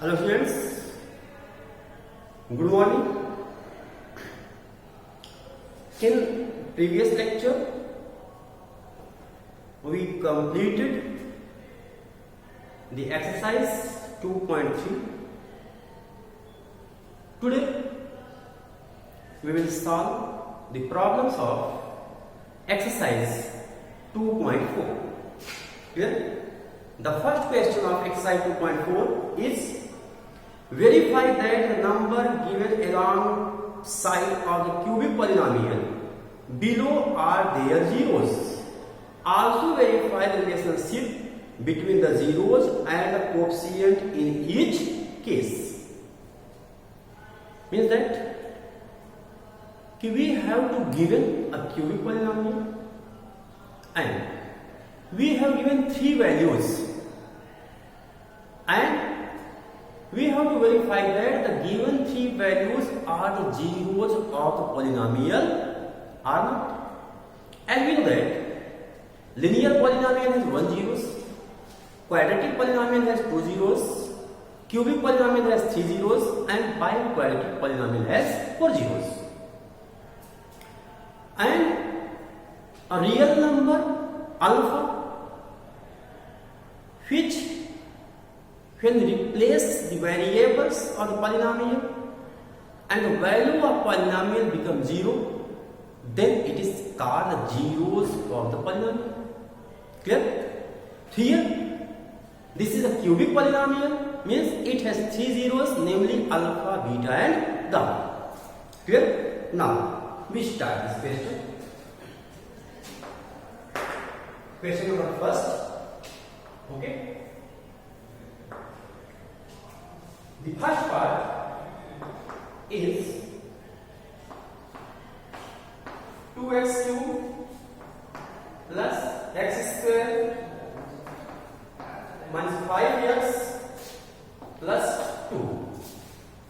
Hello students, good morning. In previous lecture we completed the exercise 2.3. Today we will solve the problems of exercise 2.4. Clear? The first question of exercise 2.4 is verify that the number given along side of the cubic polynomial below are their zeros. Also verify the relationship between the zeros and the coefficient in each case. Means that we have to given a cubic polynomial and we have given three values and we have to verify that the given three values are the zeros of the polynomial or not. And we know that linear polynomial has 1 zeros, quadratic polynomial has 2 zeros, cubic polynomial has 3 zeros, and biquadratic polynomial has 4 zeros. And a real number alpha, which when replace the variables of the polynomial and the value of polynomial becomes 0, then it is called the zeros of the polynomial. Clear? Here, this is a cubic polynomial, means it has 3 zeros, namely alpha, beta and gamma. Clear? Now, we start this question. Question number first. Okay. The first part is 2x cubed plus x squared minus 5x plus 2.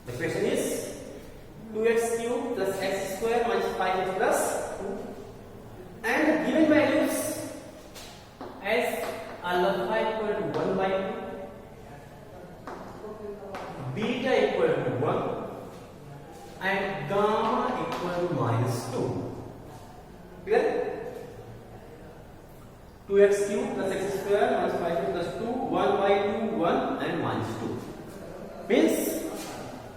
The question is 2x cubed plus x squared minus 5x plus 2 and given values as alpha equal to 1 by 2, beta equal to 1 and gamma equal to minus 2. Clear? 2x cubed plus x square minus 5x plus 2, 1 by 2, 1 and minus 2. Means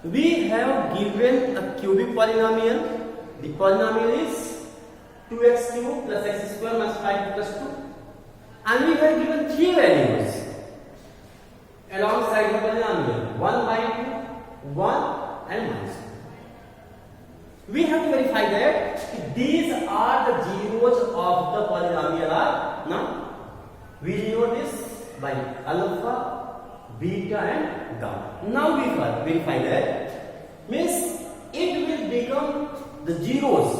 we have given a cubic polynomial. The polynomial is 2x cubed plus x square minus 5x plus 2 and we have given three values alongside the polynomial 1 by 2, 1 and minus 2. We have to verify that these are the zeros of the polynomial or not. We denote this by alpha, beta and gamma. Now we verify that means it will become the zeros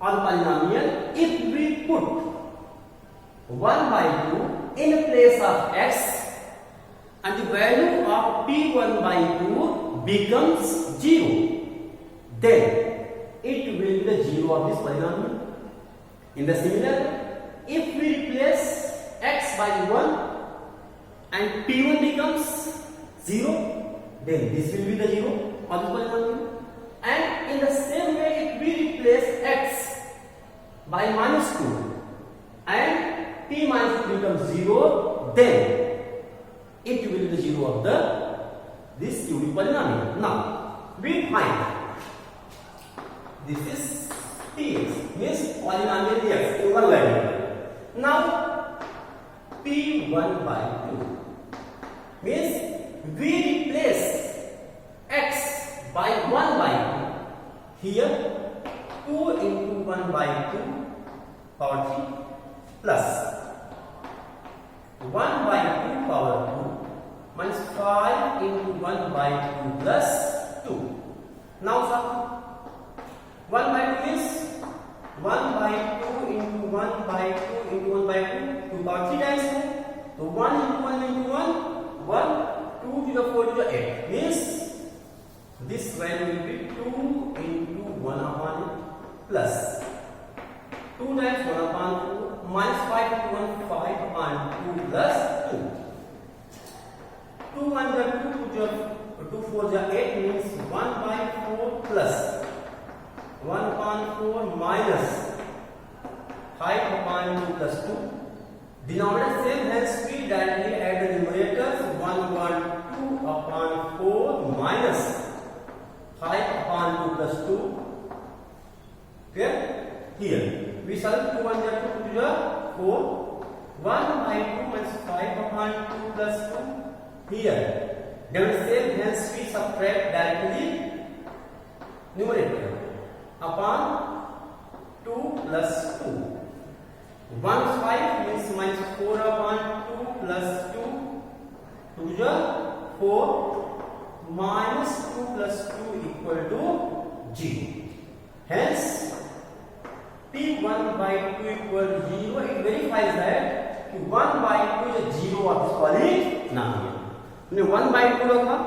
on polynomial if we put 1 by 2 in place of x and the value of p1 by 2 becomes 0, then it will be the 0 of this polynomial. In the similar, if we replace x by 1 and p1 becomes 0, then this will be the 0 of this polynomial. And in the same way, if we replace x by minus 2 and p minus 2 becomes 0, then it will be the 0 of this cubic polynomial. Now we find this is px, means polynomial x in one variable. Now p1 by 2 means we replace x by 1 by 2. Here 2 into 1 by 2 power 3 plus 1 by 2 power 2 minus 5 into 1 by 2 plus 2. Now sum 1 by 2 is 1 by 2 into 1 by 2 into 1 by 2, 2 power 3 times. So 1 into 1 into 1, 1, 2 to the 4 to the 8 means this value will be 2 into 1 upon it plus 2 times 1 upon 2 minus 5 into 1, 5 upon 2 plus 2. 2 1 2 2 2 4 जा 8 means 1/4 plus 1/4 minus 5/2 plus 2. Denominator same, hence we directly add the numerators 1/2/4 minus 5/2 plus 2. Okay? Here we solve 2 1 ja 2 2 ja 4. 1/2 minus 5/2 plus 2. Here denominator same, hence we subtract directly numerator upon 2 plus 2. 1 5 means minus 4/2 plus 2. 2 ja 4 minus 2 plus 2 equal to 0. Hence P1/2 equal to 0. It verifies that 1/2 is 0 of this polynomial. हमने 1/2 रखा,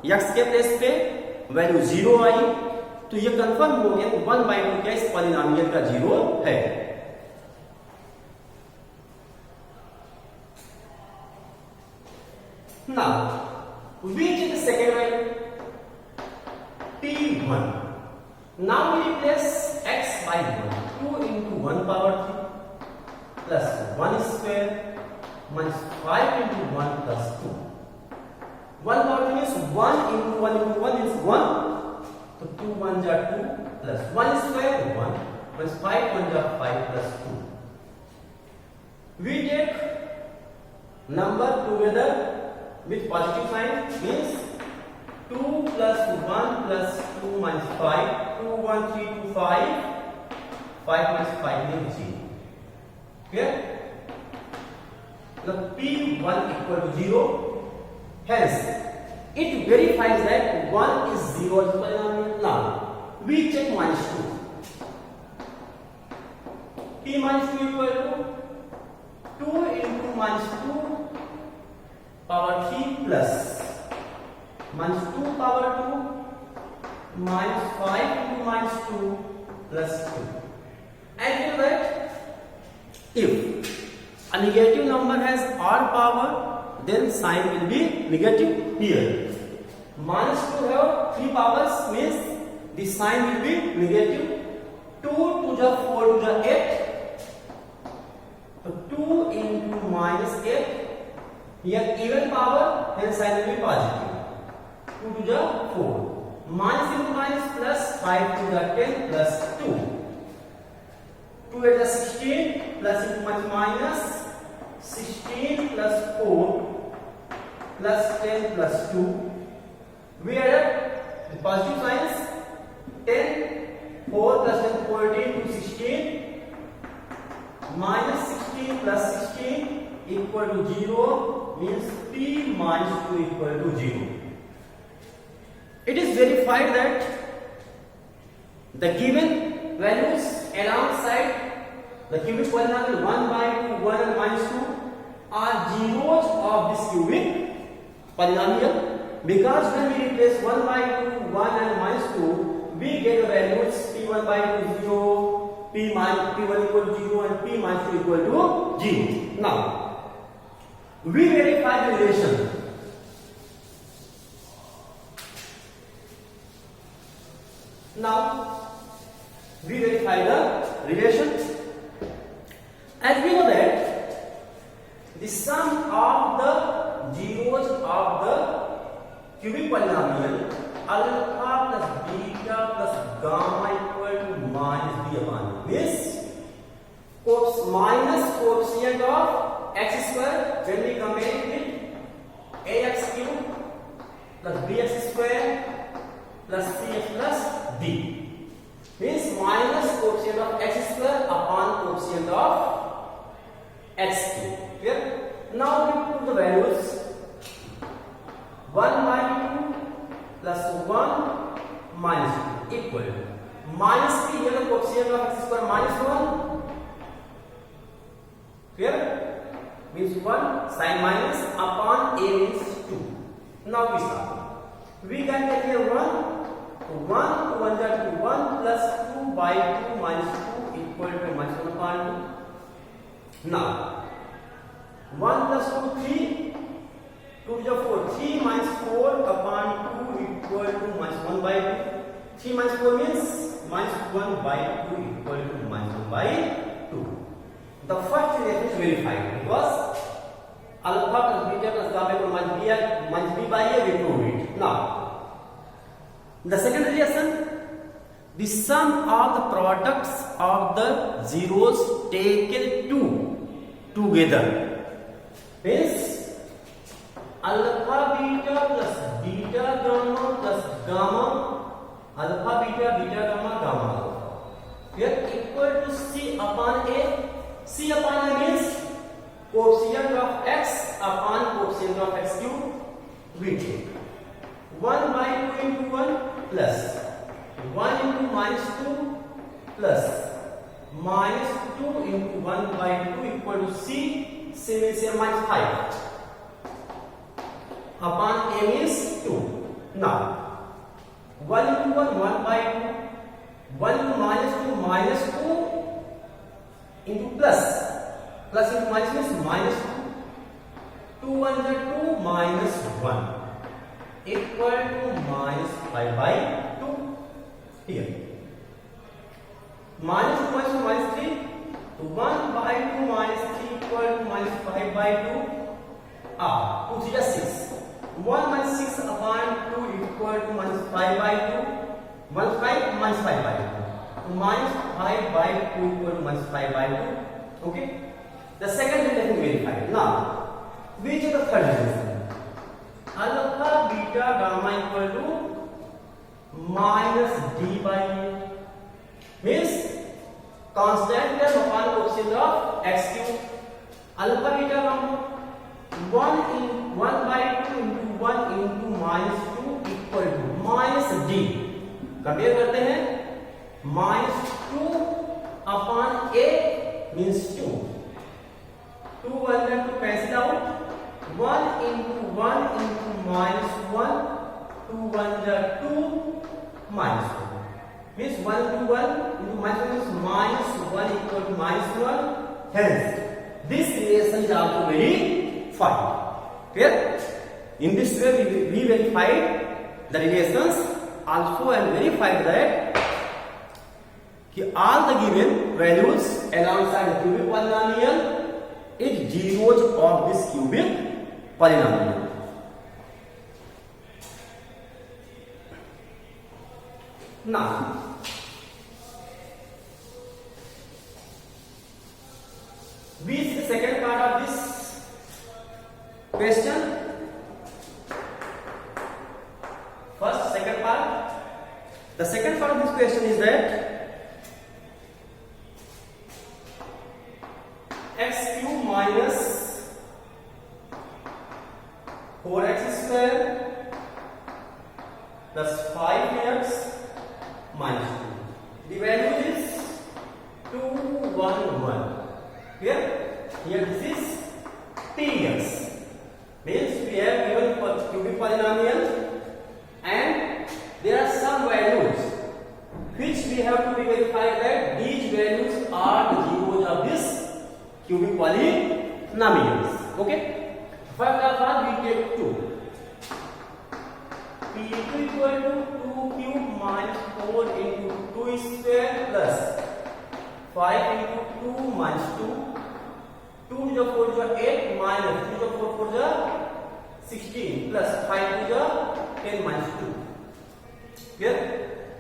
x के place पे value 0 आई, तो ये confirm हो गया 1/2 क्या इस पॉलिनोमियल का 0 है. Now we take the second value P1. Now we replace x by 1. 2 into 1 power 3 plus 1 square minus 5 into 1 plus 2. 1 power 3 is 1 into 1 into 1 is 1. So 2 1 ja 2 plus 1 square 1 plus 5 1 ja 5 plus 2. We take number together with positive sign, means 2 plus 1 plus 2 minus 5. 2 1 3 2 5. 5 minus 5 means 0. Okay? Now P1 equal to 0. Hence, it verifies that 1 is 0 as polynomial. Now, we check minus 2. P minus 2 equal to 2 into minus 2 power 3 plus minus 2 power 2 minus 5 into minus 2 plus 2. And you that if a negative number has odd power, then sign will be negative here. Minus 2 have 3 powers, means the sign will be negative. 2 to the 4 to the 8. So 2 into minus 8. Here even power, hence sign will be positive. 2 to the 4. Minus into minus plus 5 to the 10 plus 2. 2 at the 16 plus into minus 16 plus 4 plus 10 plus 2. We add the positive signs. 10 4 plus 10 14 to 16 minus 16 plus 16 equal to 0, means P minus 2 equal to 0. It is verified that the given values alongside the cubic polynomial 1/2, 1 and minus 2 are zeros of this cubic polynomial, because when we replace 1/2, 1 and minus 2, we get the values P1/2 0, P1 equal to 0 and P minus 2 equal to 0. Now, we verify the relation. Now, we verify the relation. As we know that the sum of the zeros of the cubic polynomial alpha plus beta plus gamma equal to minus b upon a. Means minus coefficient of x square when we compare it with ax cube plus bx square plus cx plus d. Means minus coefficient of x square upon coefficient of x cube. Clear? Now we put the values 1/2 plus 1 minus 2 equal minus p, here the coefficient of x square minus 1. Clear? Means 1 sin minus upon a means 2. Now we start. We can take here 1 to 1 to 1 that 1 plus 2/2 minus 2 equal to minus 1 upon 2. Now 1 plus 2 3, 2 to the 4, 3 minus 4 upon 2 equal to minus 1 by 2. 3 minus 4 means minus 1 by 2 equal to minus 1 by 2. The first relation is verified because alpha plus beta plus gamma equal to minus b by a, we prove it. Now, the second relation, the sum of the products of the zeros taken together is alpha beta plus beta gamma plus gamma alpha beta beta gamma gamma alpha. Here equal to c upon a. C upon a means quotient of x upon quotient of x cube. We take 1 by 2 into 1 plus 1 into minus 2 plus minus 2 into 1 by 2 equal to c. C means a minus 5 upon a means 2. Now 1 into 1 1 by 2, 1 into minus 2 into plus into minus means minus 2, 2 1 is 2 minus 1 equal to minus 5 by 2. Here minus 2 minus 2 minus 3, 1 by 2 minus 3 equal to minus 5 by 2. 2 3 is 6, 1 minus 6 upon 2 equal to minus 5 by 2. 1 5 minus 5 by 2. Minus 5 by 2 equal to minus 5 by 2. Okay. The second relation verified. Now, which is the third relation? Alpha beta gamma equal to minus d by a. Means constant term upon quotient of x cube. Alpha beta gamma 1 by 2 into 1 into minus 2 equal to minus d. Compare करते हैं. minus 2 upon a means 2. 2 1 and 2 cancel out. 1 into minus 1. 2 1 are 2 minus 1. Means 1 into 1 into minus 1 is minus 1 equal to minus 1. Hence, this relation is also verified. Clear? In this way, we verified the relations also and verified that all the given values alongside the cubic polynomial is zeros of this cubic polynomial. Now, we see the second part of this question. First, second part. The second part of this question is that x cube minus 4x square plus 5x minus 2. The value is 2 1 1. Here this is px. Means we have given cubic polynomial and there are some values which we have to be verified that these values are the zeros of this cubic polynomials. Okay. First of all, we take 2. P2 equal to 2 cube minus 4 into 2 square plus 5 into 2 minus 2. 2 to the 4 to the 8 minus 2 to the 4 to the 16 plus 5 to the 10 minus 2. Here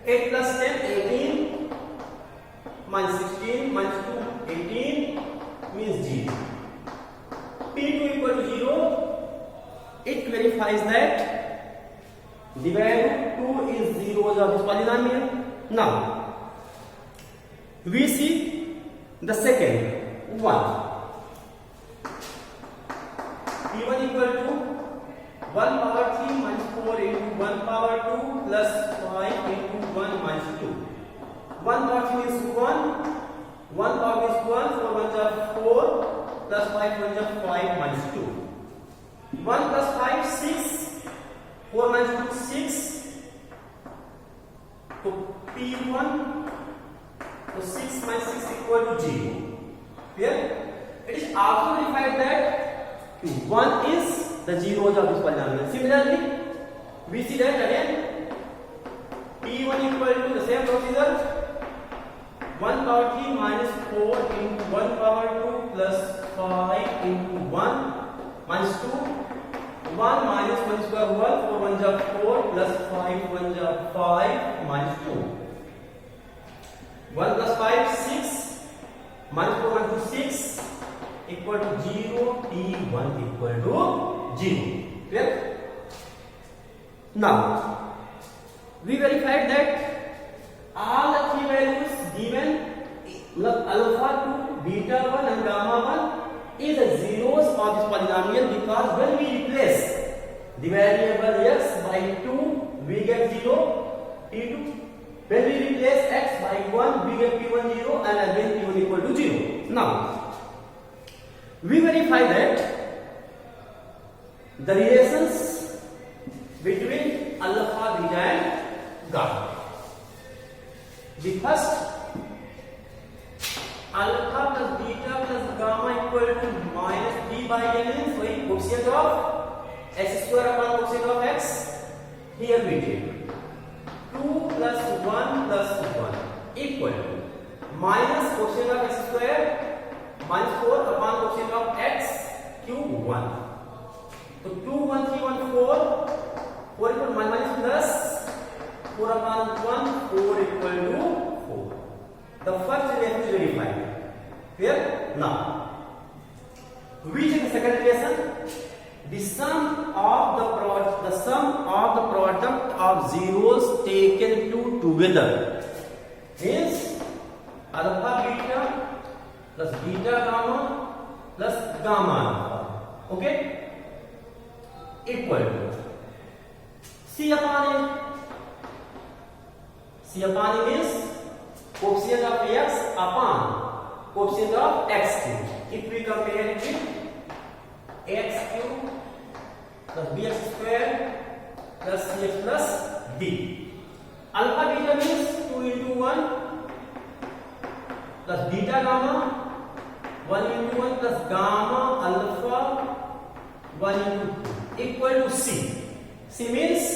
8 plus 10 18 minus 16 minus 2 18 means 0. P2 equal to 0. It verifies that the value 2 is zeros of this polynomial. Now we see the second one. P1 equal to 1 power 3 minus 4 into 1 power 2 plus 5 into 1 minus 2. 1 power 3 is 1. 1 power is 1. 4 1s are 4 plus 5 1s are 5 minus 2. 1 plus 5 6. 4 minus 2 6. So P1 so 6 minus 6 equal to 0. Here it is also verified that 1 is the zeros of this polynomial. Similarly, we see that again P1 equal to the same procedure, 1 power 3 minus 4 into 1 power 2 plus 5 into 1 minus 2, 1 minus 1 square 1, 4 1 ja 4 plus 5 1 ja 5 minus 2. 1 plus 5 6 minus 4 1 to 6 equal to 0, T1 equal to 0. Clear? Now we verified that all the three values given, alpha 2, beta 1 and gamma 1 is the zeros of this polynomial, because when we replace the variable x by 2 we get 0, T2. When we replace x by 1 we get P1 0 and again P1 equal to 0. Now we verify that the relations between alpha, beta and gamma. The first, alpha plus beta plus gamma equal to minus b by n, so quotient of x square upon quotient of x. Here we take 2 plus 1 plus 1 equal to minus quotient of x square minus 4 upon quotient of x cube 1. So 2 1 3 1 4 4 equal to minus plus 4 upon 1 4 equal to 4. The first relation is verified. Clear? Now we check the second relation. The sum of the product of zeros taken together is alpha beta plus beta gamma plus gamma alpha. Okay? Equal to C upon A. C upon A is quotient of x upon quotient of x cube. If we compare it with ax cube plus bx square plus cx plus d. Alpha beta means 2 into 1 plus beta gamma 1 into 1 plus gamma alpha 1 into 2 equal to C. C means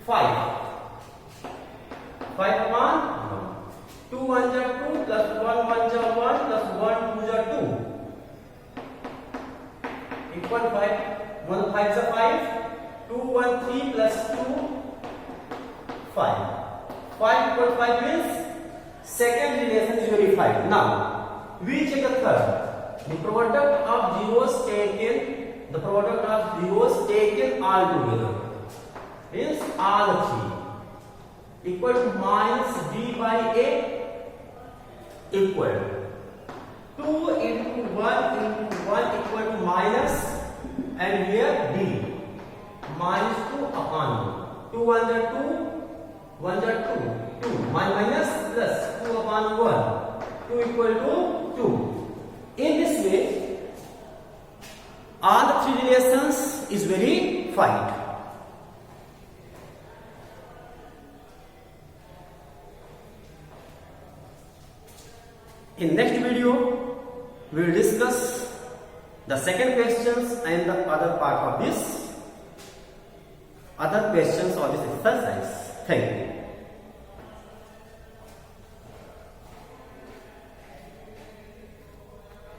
5. 5 upon 1. 2 1 ja 2 plus 1 1 ja 1 plus 1 2 ja 2 equal 5. 1 5 ja 5. 2 1 3 plus 2 5. 5 equal 5 means second relation is verified. Now we check the third. The product of zeros taken all together means all three equal to minus b by a equal 2 into 1 into 1 equal to minus, and here b minus 2 upon 2 1 are 2 1 are 2 2 minus plus 2 upon 1 2 equal to 2. In this way all the three relations is verified. In next video we will discuss the second questions and the other part of this exercise. Thank you.